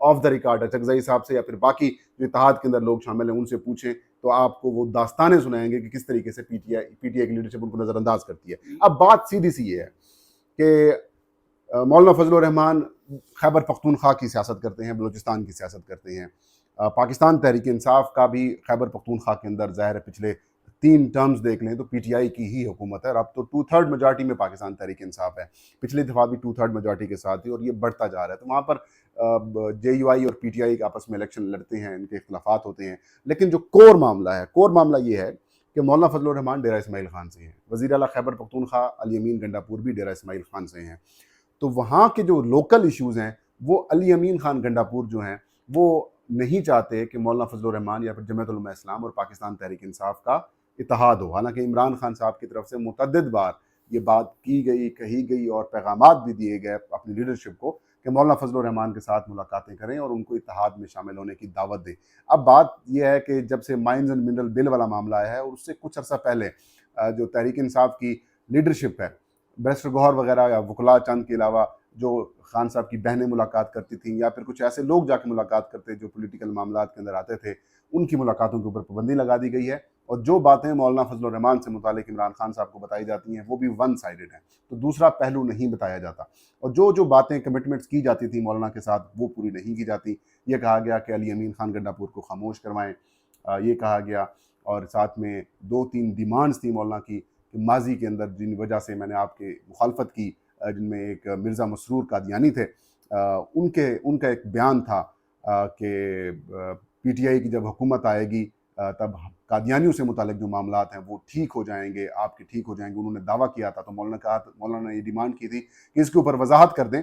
Of the record Achakzai صاحب سے یا پھر باقی جو اتحاد کے اندر لوگ شامل ہیں ان سے پوچھیں تو آپ کو وہ داستانیں سنائیں گے کہ کس طریقے سے پی ٹی آئی کی لیڈرشپ ان کو نظر انداز کرتی ہے. اب بات سیدھی سی یہ ہے کہ مولانا فضل الرحمان خیبر پختونخوا کی سیاست کرتے ہیں, بلوچستان کی سیاست کرتے ہیں. پاکستان تحریک انصاف کا بھی خیبر پختونخوا کے اندر ظاہر ہے پچھلے 3 ٹرمز دیکھ لیں تو پی ٹی آئی کی ہی حکومت ہے, اور اب تو 2/3 میجارٹی میں پاکستان تحریک انصاف ہے. پچھلی دفعہ بھی 2/3 میجارٹی کے ساتھ تھی اور یہ بڑھتا جا رہا ہے. تو وہاں پر جے یو آئی اور پی ٹی آئی آپس میں الیکشن لڑتے ہیں, ان کے اختلافات ہوتے ہیں, لیکن جو کور معاملہ یہ ہے کہ مولانا فضل الرحمان ڈیرہ اسماعیل خان سے ہیں, وزیر اعلیٰ خیبر پختونخوا علی امین گنڈاپور بھی ڈیرہ اسماعیل خان سے ہیں. تو وہاں کے جو لوکل ایشوز ہیں وہ علی امین خان گنڈاپور جو ہیں وہ نہیں چاہتے کہ مولانا فضل الرحمان یا پھر جمعیت علماء اسلام اور پاکستان تحریک انصاف کا اتحاد ہو. حالانکہ عمران خان صاحب کی طرف سے متعدد بار یہ بات کی گئی, کہی گئی اور پیغامات بھی دیے گئے اپنی لیڈرشپ کو کہ مولانا فضل الرحمان کے ساتھ ملاقاتیں کریں اور ان کو اتحاد میں شامل ہونے کی دعوت دیں. اب بات یہ ہے کہ جب سے مائنز اینڈ منرل بل والا معاملہ آیا ہے اور اس سے کچھ عرصہ پہلے جو تحریک انصاف کی لیڈرشپ ہے, بیرسٹر گوہر وغیرہ یا وکلاء چند کے علاوہ جو خان صاحب کی بہنیں ملاقات کرتی تھیں یا پھر کچھ ایسے لوگ جا کے ملاقات کرتے جو پولیٹیکل معاملات کے اندر آتے تھے, ان کی ملاقاتوں کے اوپر پابندی لگا دی گئی ہے. اور جو باتیں مولانا فضل الرحمان سے متعلق عمران خان صاحب کو بتائی جاتی ہیں وہ بھی ون سائیڈڈ ہیں, تو دوسرا پہلو نہیں بتایا جاتا. اور جو باتیں کمٹمنٹس کی جاتی تھیں مولانا کے ساتھ وہ پوری نہیں کی جاتی. یہ کہا گیا کہ علی امین خان گنڈاپور کو خاموش کروائیں, یہ کہا گیا, اور ساتھ میں 2-3 ڈیمانڈز تھیں مولانا کی کہ ماضی کے اندر جن وجہ سے میں نے آپ کے مخالفت کی, جن میں ایک مرزا مسرور قادیانی تھے, ان کا ایک بیان تھا کہ پی ٹی آئی کی جب حکومت آئے گی تب قادیانیوں سے متعلق جو معاملات ہیں وہ ٹھیک ہو جائیں گے, آپ کے ٹھیک ہو جائیں گے. انہوں نے دعویٰ کیا تھا, تو مولانا نے یہ ڈیمانڈ کی تھی کہ اس کے اوپر وضاحت کر دیں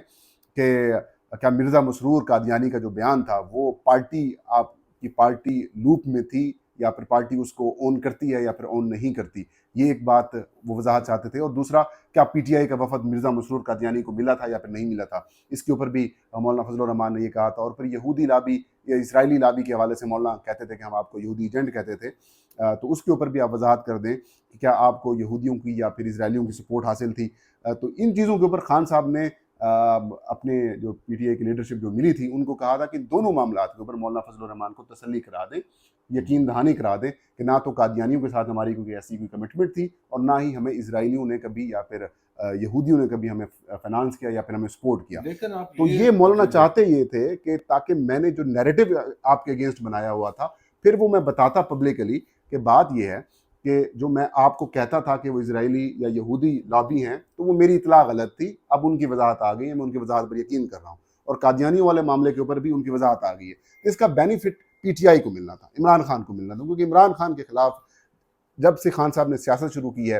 کہ کیا مرزا مسرور قادیانی کا جو بیان تھا وہ پارٹی, آپ کی پارٹی لوپ میں تھی یا پھر پارٹی اس کو اون کرتی ہے یا پھر اون نہیں کرتی. یہ ایک بات وہ وضاحت چاہتے تھے. اور دوسرا, کیا پی ٹی آئی کا وفد مرزا مسرور قادیانی کو ملا تھا یا پھر نہیں ملا تھا, اس کے اوپر بھی مولانا فضل الرحمان نے یہ کہا تھا. اور پھر یہودی لابی یا اسرائیلی لابی کے حوالے سے مولانا کہتے تھے کہ ہم آپ کو یہودی ایجنٹ کہتے تھے, تو اس کے اوپر بھی آپ وضاحت کر دیں کہ کیا آپ کو یہودیوں کی یا پھر اسرائیلیوں کی سپورٹ حاصل تھی. تو ان چیزوں کے اوپر خان صاحب نے اپنے جو پی ٹی آئی کی لیڈرشپ جو ملی تھی ان کو کہا تھا کہ دونوں معاملات کے اوپر مولانا فضل الرحمان کو تسلی کرا دیں, یقین دہانی کرا دیں کہ نہ تو قادیانیوں کے ساتھ ہماری کوئی ایسی کوئی کمٹمنٹ تھی اور نہ ہی ہمیں اسرائیلیوں نے کبھی یا پھر یہودیوں نے کبھی ہمیں فنانس کیا یا پھر ہمیں سپورٹ کیا. تو یہ مولانا چاہتے یہ تھے کہ تاکہ میں نے جو نیریٹو آپ کے اگینسٹ بنایا ہوا تھا پھر وہ میں بتاتا پبلکلی کہ بات یہ ہے کہ جو میں آپ کو کہتا تھا کہ وہ اسرائیلی یا یہودی لابی ہیں تو وہ میری اطلاع غلط تھی, اب ان کی وضاحت آ گئی ہے, میں ان کی وضاحت پر یقین کر رہا ہوں. اور قادیانیوں والے معاملے کے اوپر بھی ان کی وضاحت آ گئی ہے. اس کا بینیفٹ پی ٹی آئی کو ملنا تھا, عمران خان کو ملنا تھا, کیونکہ عمران خان کے خلاف جب سے خان صاحب نے سیاست شروع کی ہے,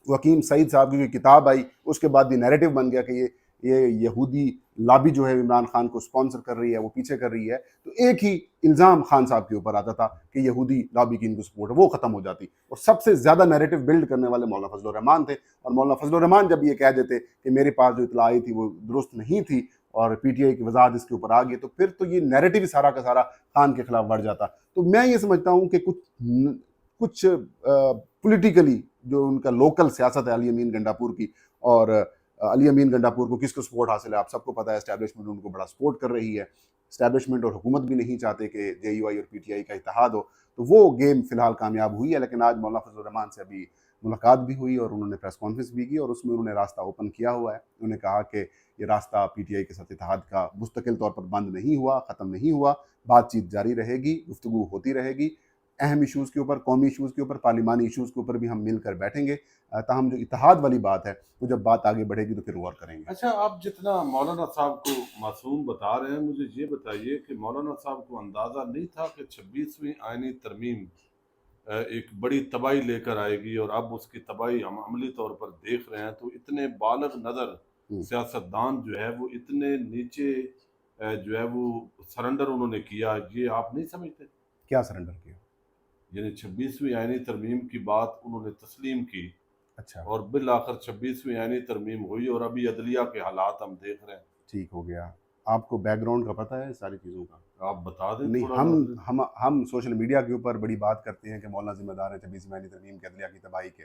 حکیم سعید صاحب کی کتاب آئی اس کے بعد بھی نیریٹو بن گیا کہ یہ یہودی لابی جو ہے عمران خان کو سپانسر کر رہی ہے, وہ پیچھے کر رہی ہے. تو ایک ہی الزام خان صاحب کے اوپر آتا تھا کہ یہودی لابی کی ان کو سپورٹ ہے, وہ ختم ہو جاتی. اور سب سے زیادہ نیریٹو بلڈ کرنے والے مولانا فضل الرحمان تھے. اور مولانا فضل الرحمان جب یہ کہہ دیتے کہ میرے پاس جو اطلاع آئی تھی وہ درست نہیں تھی اور پی ٹی آئی کی وضاحت اس کے اوپر آ گئی, تو پھر تو یہ نیریٹو سارا کا سارا خان کے خلاف بڑھ جاتا. تو میں یہ سمجھتا ہوں کہ کچھ پولیٹیکلی جو ان کا لوکل سیاست ہے علی امین گنڈاپور کی, اور علی امین گنڈاپور کو کس کو سپورٹ حاصل ہے آپ سب کو پتہ ہے, اسٹیبلشمنٹ ان کو بڑا سپورٹ کر رہی ہے. اسٹیبلشمنٹ اور حکومت بھی نہیں چاہتے کہ جے یو آئی اور پی ٹی آئی کا اتحاد ہو. تو وہ گیم فی الحال کامیاب ہوئی ہے. لیکن آج مولانا فضل الرحمان سے ابھی ملاقات بھی ہوئی اور انہوں نے پریس کانفرنس بھی کی, اور اس میں انہوں نے راستہ اوپن کیا ہوا ہے. انہوں نے کہا کہ یہ راستہ پی ٹی آئی کے ساتھ اتحاد کا مستقل طور پر بند نہیں ہوا, ختم نہیں ہوا, بات چیت جاری رہے گی, گفتگو ہوتی رہے گی. اہم ایشوز کے اوپر, قومی ایشوز کے اوپر, پارلیمانی ایشوز کے اوپر بھی ہم مل کر بیٹھیں گے. تاہم جو اتحاد والی بات ہے وہ جب بات آگے بڑھے گی تو پھر غور کریں گے. اچھا, آپ جتنا مولانا صاحب کو معصوم بتا رہے ہیں, مجھے یہ بتائیے کہ مولانا صاحب کو اندازہ نہیں تھا کہ 26ویں آئینی ترمیم ایک بڑی تباہی لے کر آئے گی, اور اب اس کی تباہی ہم عملی طور پر دیکھ رہے ہیں. تو اتنے بالغ نظر سیاستدان جو ہے وہ اتنے نیچے جو ہے وہ سرنڈر انہوں نے کیا, یہ آپ نہیں سمجھتے؟ کیا سرنڈر کیا؟ یعنی 26ویں آئینی ترمیم کی بات انہوں نے تسلیم کی, اچھا, اور بالآخر 26ویں آئینی ترمیم ہوئی, اور ابھی عدلیہ کے حالات ہم دیکھ رہے ہیں. ٹھیک ہو گیا. آپ کو بیک گراؤنڈ کا پتہ ہے ساری چیزوں کا؟ آپ بتا دیں. نہیں, ہم سوشل میڈیا کے اوپر بڑی بات کرتے ہیں کہ مولانا ذمہ دار ہیں 26ویں آئینی ترمیم کی عدلیہ کی تباہی کے.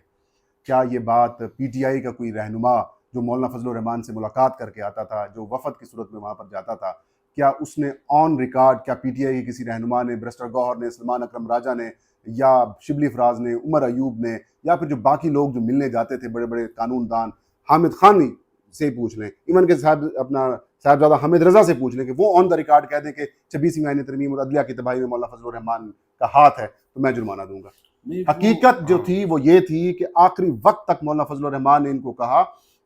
کیا یہ بات پی ٹی آئی کا کوئی رہنما جو مولانا فضل الرحمان سے ملاقات کر کے آتا تھا, جو وفد کی صورت میں وہاں پر جاتا تھا, کیا اس نے آن ریکارڈ، کیا پی ٹی آئی کے کسی رہنما نے، برسٹر گوہر نے، سلمان اکرم راجہ نے، یا شبلی فراز نے، عمر ایوب نے، یا پھر جو باقی لوگ جو ملنے جاتے تھے بڑے بڑے قانون دان، حامد خان سے پوچھ لیں، ایون کہ صاحبزادہ حامد رضا سے پوچھ لیں کہ وہ آن دا ریکارڈ کہہ دیں کہ 26ویں آئین ترمیم اور عدلیہ کی تباہی میں مولانا فضل الرحمان کا ہاتھ ہے تو میں جرمانہ دوں گا۔ حقیقت جو تھی وہ یہ تھی کہ آخری وقت تک مولانا فضل الرحمان نے ان کو کہا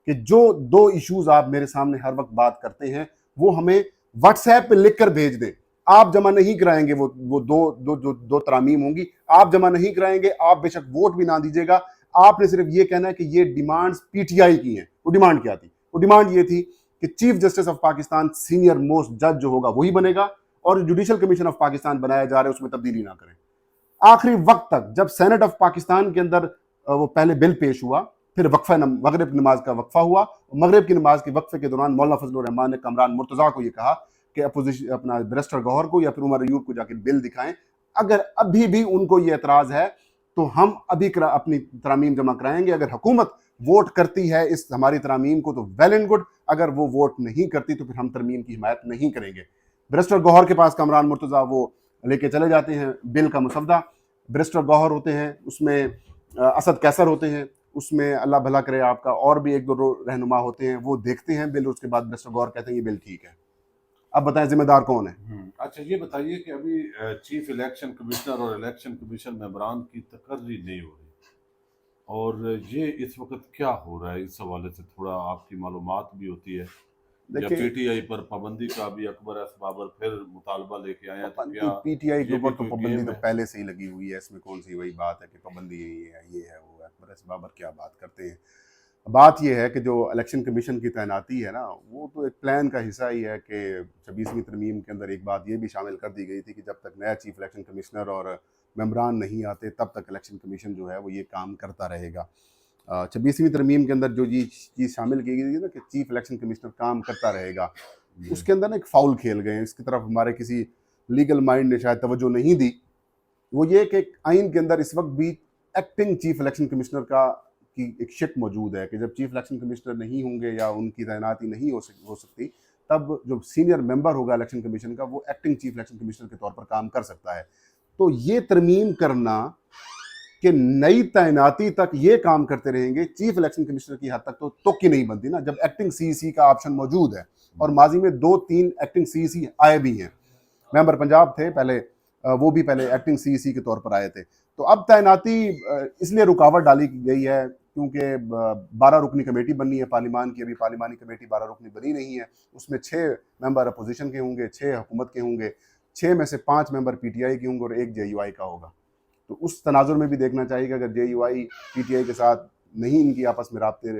کہ جو 2 ایشوز آپ میرے سامنے ہر وقت بات کرتے ہیں وہ ہمیں واٹس ایپ پہ لکھ کر بھیج دیں، آپ جمع نہیں کرائیں گے، وہ دو ترامیم ہوں گی، آپ جمع نہیں کرائیں گے، آپ بے شک ووٹ بھی نہ دیجیے گا، آپ نے صرف یہ کہنا ہے کہ یہ ڈیمانڈز پی ٹی آئی کی ہیں۔ وہ ڈیمانڈ کیا تھی؟ وہ ڈیمانڈ یہ تھی کہ chief justice of Pakistan senior most جج جو ہوگا وہی بنے گا، اور جوڈیشل کمیشن آف پاکستان بنایا جا رہا ہے اس میں تبدیلی نہ کریں۔ آخری وقت تک جب سینٹ آف پاکستان کے اندر وہ پہلے بل پیش ہوا، پھر مغرب کی نماز کا وقفہ ہوا، مغرب کی نماز کے وقفے کے دوران مولانا فضل الرحمان نے کامران مرتضیٰ کو یہ کہا کہ اپوزیشن اپنا برسٹر گوہر کو یا پھر عمر ایوب کو جا کے بل دکھائیں، اگر ابھی بھی ان کو یہ اعتراض ہے تو ہم ابھی اپنی ترامیم جمع کرائیں گے، اگر حکومت ووٹ کرتی ہے اس ہماری ترامیم کو تو ویل اینڈ گڈ، اگر وہ ووٹ نہیں کرتی تو پھر ہم ترمیم کی حمایت نہیں کریں گے۔ برسٹر گوہر کے پاس کامران مرتضیٰ وہ لے کے چلے جاتے ہیں بل کا مسودہ، برسٹر گوہر ہوتے ہیں اس میں، اسد کیسر ہوتے ہیں اس میں، اللہ بھلا کرے آپ کا، اور بھی 1-2 رہنما ہوتے ہیں، وہ دیکھتے ہیں بل، اس کے بعد برسٹر گوہر کہتے ہیں یہ بل ٹھیک ہے۔ اب بتائیں ذمہ دار کون ہے؟ اچھا یہ بتائیے کہ ابھی چیف الیکشن کمشنر اور الیکشن کمیشن ممبران کی تقرری نہیں ہو رہی، اور یہ اس وقت کیا ہو رہا ہے؟ اس حوالے سے تھوڑا آپ کی معلومات بھی ہوتی ہے، یا پی ٹی آئی پر پابندی کا بھی اکبر ایس بابر پھر مطالبہ لے کے آئے ہیں، تو کیا پی ٹی آئی کے یہ بھی اوپر تو کوئی پابندی گیم تو ہے؟ پہلے سے ہی لگی ہوئی ہے، اس میں کون سی وہی بات ہے کہ پابندی یہ ہے وہ ہے، اکبر ایس بابر کیا بات کرتے ہیں۔ بات یہ ہے کہ جو الیکشن کمیشن کی تعیناتی ہے نا، وہ تو ایک پلان کا حصہ ہی ہے کہ 26ویں ترمیم کے اندر ایک بات یہ بھی شامل کر دی گئی تھی کہ جب تک نیا چیف الیکشن کمشنر اور ممبران نہیں آتے تب تک الیکشن کمیشن جو ہے وہ یہ کام کرتا رہے گا۔ 26ویں ترمیم کے اندر جو یہ چیز شامل کی گئی تھی نا کہ چیف الیکشن کمشنر کام کرتا رہے گا، اس کے اندر نا ایک فاؤل کھیل گئے ہیں، اس کی طرف ہمارے کسی لیگل مائنڈ نے شاید توجہ نہیں دی۔ وہ یہ کہ آئین کے اندر اس وقت بھی ایکٹنگ چیف الیکشن کمشنر کی ایک شک موجود ہے کہ جب چیف الیکشن کمشنر نہیں ہوں گے یا ان کی تعیناتی نہیں ہو سکتی، تب جو سینئر ممبر ہوگا الیکشن کمیشن کا وہ ایکٹنگ چیف الیکشن کمشنر کے طور پر کام کر سکتا ہے۔ تو یہ ترمیم کرنا کہ نئی تعیناتی تک یہ کام کرتے رہیں گے، چیف الیکشن کمشنر کی حد تک تو توقع نہیں بنتی نا، جب ایکٹنگ سی سی کا آپشن موجود ہے، اور ماضی میں 2-3 ایکٹنگ سی سی آئے بھی ہیں، ممبر پنجاب تھے پہلے، وہ بھی پہلے ایکٹنگ سی سی کے طور پر آئے تھے۔ تو اب تعیناتی اس لیے رکاوٹ ڈالی گئی ہے کیونکہ 12 رکنی کمیٹی بننی ہے پارلیمان کی، ابھی پارلیمانی کمیٹی 12 رکنی بنی نہیں ہے، اس میں 6 ممبر اپوزیشن کے ہوں گے، 6 حکومت کے ہوں گے، 6 میں سے 5 ممبر پی ٹی آئی کے ہوں گے اور 1 جے یو آئی کا ہوگا۔ تو اس تناظر میں بھی دیکھنا چاہیے کہ اگر جے you I P T I کے ساتھ نہیں ان کی آپس میں رابطے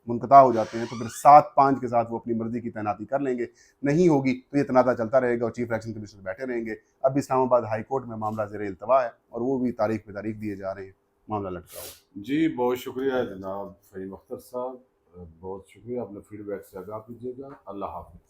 منقطع ہو جاتے ہیں تو پھر 7-5 کے ساتھ وہ اپنی مرضی کی تعیناتی کر لیں گے، نہیں ہوگی تو یہ تنازع چلتا رہے گا اور چیف الیکشن کمشنر بیٹھے رہیں گے۔ اب اسلام آباد ہائی کورٹ میں معاملہ زیر التوا ہے اور وہ بھی تاریخ پہ تاریخ دیے جا رہے ہیں، معاملہ لٹکا ہوا۔ جی بہت شکریہ جناب فہیم اختر صاحب، بہت شکریہ، اپنے فیڈ بیک سے آگاہ کیجیے گا۔ اللہ حافظ۔